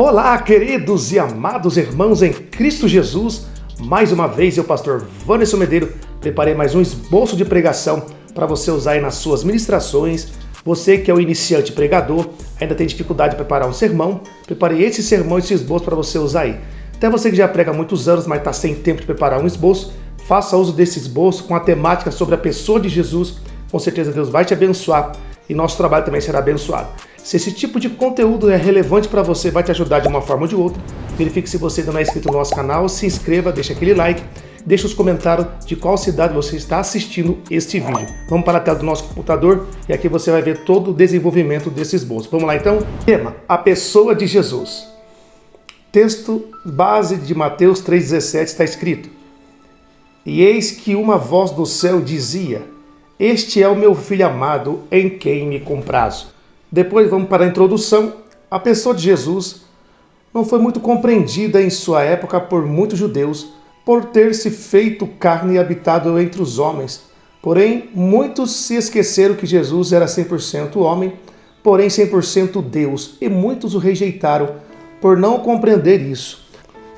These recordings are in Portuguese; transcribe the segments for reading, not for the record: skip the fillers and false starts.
Olá, queridos e amados irmãos em Cristo Jesus. Mais uma vez, eu, pastor Wanderson Medeiros, preparei mais um esboço de pregação para você usar aí nas suas ministrações. Você que é o iniciante pregador, ainda tem dificuldade de preparar um sermão, preparei esse sermão, esse esboço para você usar aí. Até você que já prega há muitos anos, mas está sem tempo de preparar um esboço, faça uso desse esboço com a temática sobre a pessoa de Jesus. Com certeza Deus vai te abençoar e nosso trabalho também será abençoado. Se esse tipo de conteúdo é relevante para você, vai te ajudar de uma forma ou de outra, verifique se você ainda não é inscrito no nosso canal, se inscreva, deixa aquele like, deixa os comentários de qual cidade você está assistindo este vídeo. Vamos para a tela do nosso computador e aqui você vai ver todo o desenvolvimento desse esboço. Vamos lá então? Tema: a pessoa de Jesus. Texto base de Mateus 3,17 está escrito: E eis que uma voz do céu dizia: Este é o meu filho amado, em quem me comprazo. Depois vamos para a introdução. A pessoa de Jesus não foi muito compreendida em sua época por muitos judeus, por ter se feito carne e habitado entre os homens. Porém, muitos se esqueceram que Jesus era 100% homem, porém 100% Deus, e muitos o rejeitaram por não compreender isso.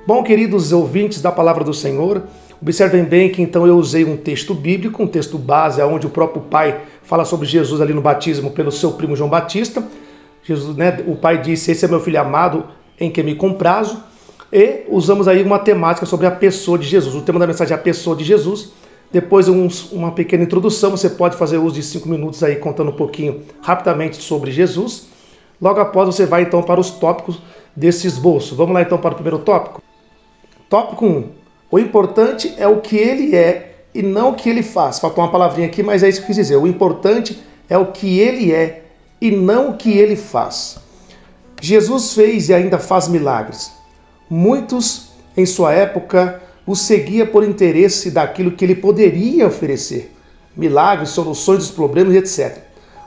Bom, queridos ouvintes da Palavra do Senhor, observem bem que então eu usei um texto bíblico, um texto base, onde o próprio pai fala sobre Jesus ali no batismo pelo seu primo João Batista. Jesus, o pai disse: Esse é meu filho amado, em quem me comprazo. E usamos aí uma temática sobre a pessoa de Jesus. O tema da mensagem é a pessoa de Jesus. Depois uma pequena introdução, você pode fazer uso de 5 minutos aí contando um pouquinho rapidamente sobre Jesus. Logo após você vai então para os tópicos desse esboço. Vamos lá então para o primeiro tópico. Tópico 1. O importante é o que ele é e não o que ele faz. Faltou uma palavrinha aqui, mas é isso que eu quis dizer. O importante é o que ele é e não o que ele faz. Jesus fez e ainda faz milagres. Muitos, em sua época, o seguiam por interesse daquilo que ele poderia oferecer. Milagres, soluções dos problemas, etc.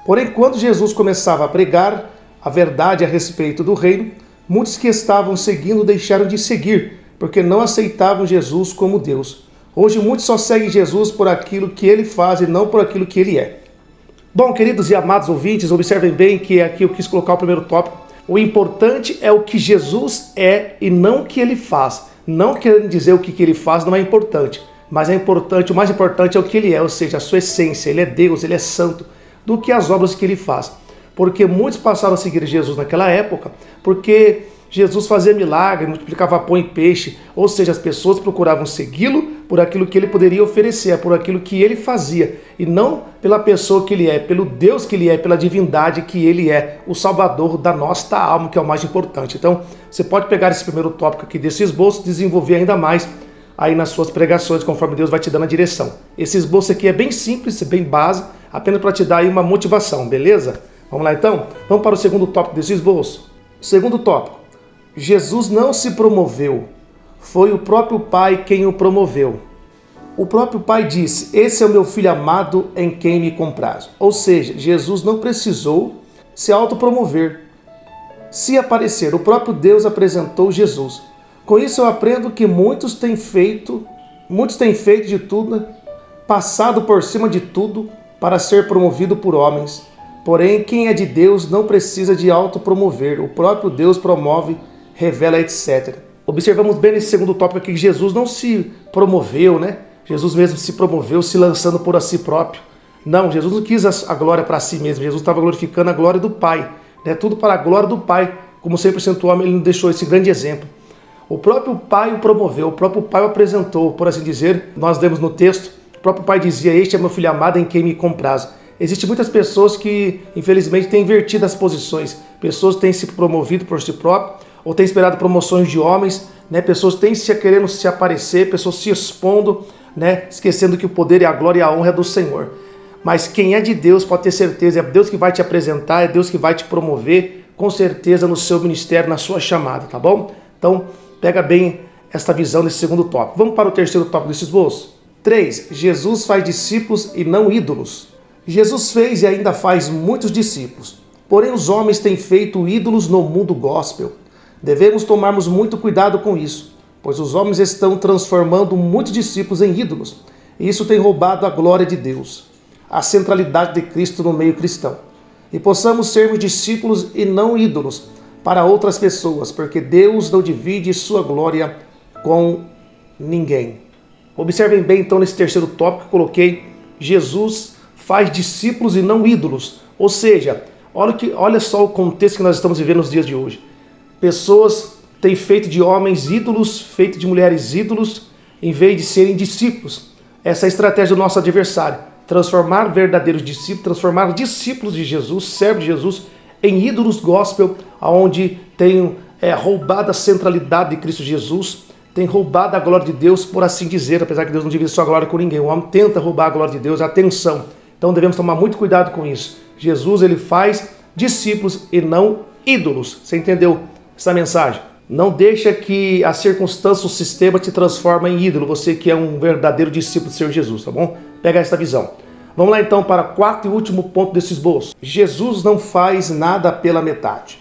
Porém, quando Jesus começava a pregar a verdade a respeito do reino, muitos que estavam seguindo deixaram de seguir, porque não aceitavam Jesus como Deus. Hoje muitos só seguem Jesus por aquilo que ele faz e não por aquilo que ele é. Bom, queridos e amados ouvintes, observem bem que aqui eu quis colocar o primeiro tópico. O importante é o que Jesus é e não o que ele faz. Não querendo dizer o que ele faz não é importante, mas é importante, o mais importante é o que ele é, ou seja, a sua essência. Ele é Deus, ele é santo, do que as obras que ele faz. Porque muitos passaram a seguir Jesus naquela época, porque Jesus fazia milagre, multiplicava pão e peixe, ou seja, as pessoas procuravam segui-lo por aquilo que ele poderia oferecer, por aquilo que ele fazia, e não pela pessoa que ele é, pelo Deus que ele é, pela divindade que ele é, o Salvador da nossa alma, que é o mais importante. Então, você pode pegar esse primeiro tópico aqui desse esboço e desenvolver ainda mais aí nas suas pregações, conforme Deus vai te dando a direção. Esse esboço aqui é bem simples, bem base, apenas para te dar aí uma motivação, beleza? Vamos lá então? Vamos para o segundo tópico desse esboço. Segundo tópico: Jesus não se promoveu, foi o próprio Pai quem o promoveu. O próprio Pai disse: Esse é o meu filho amado em quem me comprazo. Ou seja, Jesus não precisou se autopromover, se aparecer. O próprio Deus apresentou Jesus. Com isso eu aprendo que muitos têm feito de tudo, passado por cima de tudo para ser promovido por homens. Porém, quem é de Deus não precisa de autopromover. O próprio Deus promove, revela, etc. Observamos bem nesse segundo tópico aqui que Jesus não se promoveu, Jesus mesmo se promoveu, se lançando por a si próprio. Não, Jesus não quis a glória para si mesmo. Jesus estava glorificando a glória do Pai. Tudo para a glória do Pai. Como 100% homem, ele não deixou esse grande exemplo. O próprio Pai o promoveu, o próprio Pai o apresentou, por assim dizer. Nós lemos no texto, o próprio Pai dizia: Este é meu filho amado em quem me comprazo. Existem muitas pessoas que, infelizmente, têm invertido as posições. Pessoas têm se promovido por si próprias, ou têm esperado promoções de homens, Pessoas têm querendo se aparecer, pessoas se expondo, Esquecendo que o poder e a glória e a honra é do Senhor. Mas quem é de Deus pode ter certeza, é Deus que vai te apresentar, é Deus que vai te promover, com certeza, no seu ministério, na sua chamada, tá bom? Então, pega bem esta visão desse segundo tópico. Vamos para o terceiro tópico desse esboço. 3. Jesus faz discípulos e não ídolos. Jesus fez e ainda faz muitos discípulos. Porém, os homens têm feito ídolos no mundo gospel. Devemos tomarmos muito cuidado com isso, pois os homens estão transformando muitos discípulos em ídolos. E isso tem roubado a glória de Deus, a centralidade de Cristo no meio cristão. E possamos sermos discípulos e não ídolos, para outras pessoas, porque Deus não divide sua glória com ninguém. Observem bem então nesse terceiro tópico que eu coloquei, Jesus faz discípulos e não ídolos. Ou seja, olha só o contexto que nós estamos vivendo nos dias de hoje. Pessoas têm feito de homens ídolos, feito de mulheres ídolos, em vez de serem discípulos. Essa é a estratégia do nosso adversário. Transformar verdadeiros discípulos, transformar discípulos de Jesus, servos de Jesus, em ídolos gospel, onde tem roubado a centralidade de Cristo Jesus, tem roubado a glória de Deus, por assim dizer, apesar que Deus não divide sua glória com ninguém. O homem tenta roubar a glória de Deus, atenção. Então devemos tomar muito cuidado com isso. Jesus, ele faz discípulos e não ídolos. Você entendeu essa mensagem? Não deixa que a circunstância, o sistema te transforme em ídolo, você que é um verdadeiro discípulo do Senhor Jesus, tá bom? Pega essa visão. Vamos lá então para o quarto e último ponto desse esboço. Jesus não faz nada pela metade.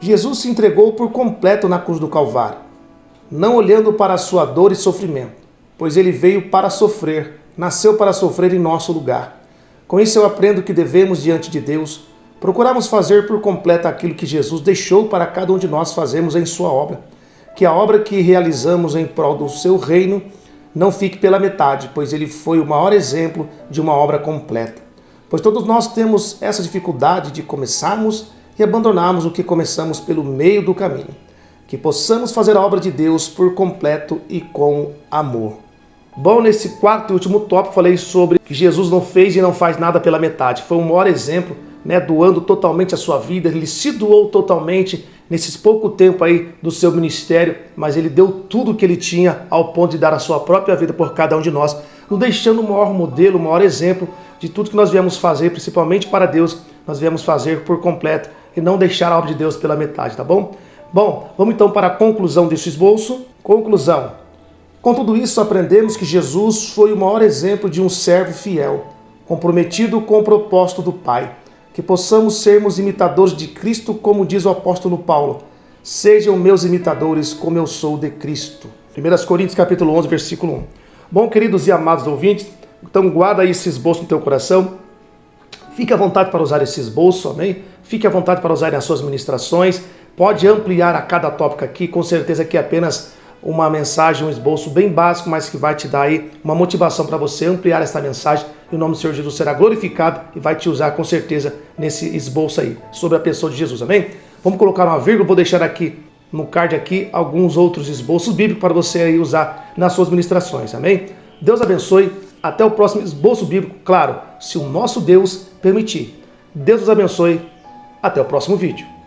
Jesus se entregou por completo na cruz do Calvário, não olhando para a sua dor e sofrimento, pois ele veio para sofrer, nasceu para sofrer em nosso lugar. Com isso eu aprendo que devemos, diante de Deus, procurarmos fazer por completo aquilo que Jesus deixou para cada um de nós fazermos em sua obra. Que a obra que realizamos em prol do seu reino não fique pela metade, pois ele foi o maior exemplo de uma obra completa. Pois todos nós temos essa dificuldade de começarmos e abandonarmos o que começamos pelo meio do caminho. Que possamos fazer a obra de Deus por completo e com amor. Bom, nesse quarto e último tópico falei sobre que Jesus não fez e não faz nada pela metade. Foi o maior exemplo, doando totalmente a sua vida. Ele se doou totalmente nesses pouco tempo aí do seu ministério, mas ele deu tudo o que ele tinha ao ponto de dar a sua própria vida por cada um de nós, nos deixando o maior modelo, o maior exemplo de tudo que nós viemos fazer, principalmente para Deus, nós viemos fazer por completo e não deixar a obra de Deus pela metade, tá bom? Bom, vamos então para a conclusão desse esboço. Conclusão. Com tudo isso, aprendemos que Jesus foi o maior exemplo de um servo fiel, comprometido com o propósito do Pai. Que possamos sermos imitadores de Cristo, como diz o apóstolo Paulo. Sejam meus imitadores, como eu sou de Cristo. 1 Coríntios capítulo 11, versículo 1. Bom, queridos e amados ouvintes, então guarda aí esse esboço no teu coração. Fique à vontade para usar esse esboço, amém? Fique à vontade para usar nas suas ministrações. Pode ampliar a cada tópico aqui, com certeza que é apenas uma mensagem, um esboço bem básico, mas que vai te dar aí uma motivação para você ampliar essa mensagem, e o nome do Senhor Jesus será glorificado e vai te usar com certeza nesse esboço aí, sobre a pessoa de Jesus, amém? Vamos colocar uma vírgula, vou deixar aqui no card aqui alguns outros esboços bíblicos para você aí usar nas suas ministrações, amém? Deus abençoe, até o próximo esboço bíblico, claro, se o nosso Deus permitir. Deus os abençoe, até o próximo vídeo.